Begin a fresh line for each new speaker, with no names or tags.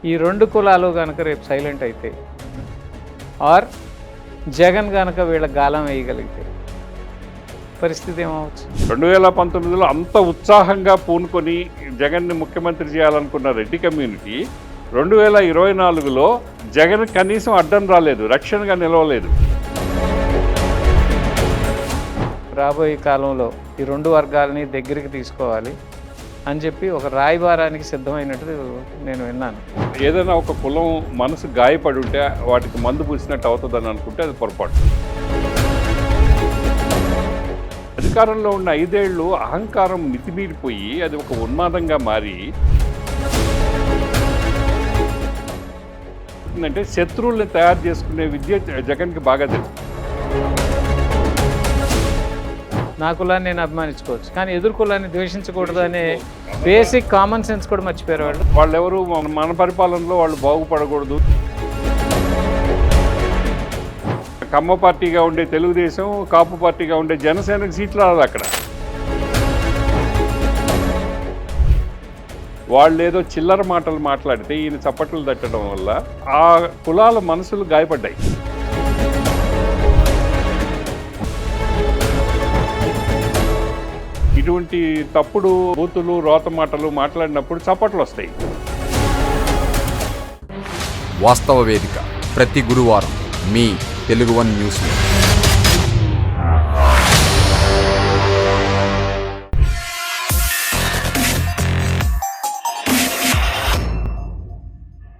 ఈ 2 కులాలు కనుక రేపు సైలెంట్ అయితే ఆర్ జగన్ కనుక వీళ్ళ గాలం వేయగలిగితే పరిస్థితి ఏమవచ్చు?
2019లో అంత ఉత్సాహంగా పూనుకొని జగన్ని ముఖ్యమంత్రి చేయాలనుకున్న రెడ్డి కమ్యూనిటీ 2024లో జగన్ కనీసం అడ్డం రాలేదు, రక్షణగా నిలవలేదు.
రాబోయే కాలంలో ఈ 2 వర్గాలని దగ్గరికి తీసుకోవాలి అని చెప్పి ఒక రాయబారానికి సిద్ధమైనట్టు నేను విన్నాను.
ఏదైనా ఒక కులం మనసు గాయపడి ఉంటే వాటికి మందు పూసినట్టు అవుతుందని అనుకుంటే అది పొరపాటు. అధికారంలో ఉన్న 5 ఏళ్ళు అహంకారం మితిమీరిపోయి అది ఒక ఉన్మాదంగా మారి అంటే శత్రువుల్ని తయారు చేసుకునే విద్య జగన్కి బాగా తెలుసు.
నా కులాన్ని నేను అభిమానించుకోవచ్చు, కానీ ఎదురు కులాన్ని ద్వేషించకూడదు అనే బేసిక్ కామన్ సెన్స్ కూడా మర్చిపోయారు వాళ్ళు.
వాళ్ళెవరు మన పరిపాలనలో వాళ్ళు బాగుపడకూడదు. కమ్మ పార్టీగా ఉండే తెలుగుదేశం, కాపు పార్టీగా ఉండే జనసేనకు సీట్లు రాదు అక్కడ. వాళ్ళు ఏదో చిల్లర మాటలు మాట్లాడితే ఈయన చప్పట్లు తట్టడం వల్ల ఆ కులాల మనసులు గాయపడ్డాయి. ఇటువంటి తప్పుడు బూతులు రోత మాటలు మాట్లాడినప్పుడు చప్పట్లు వస్తాయి.
వాస్తవ వేదిక ప్రతి గురువారం మీ తెలుగు వన్ న్యూస్.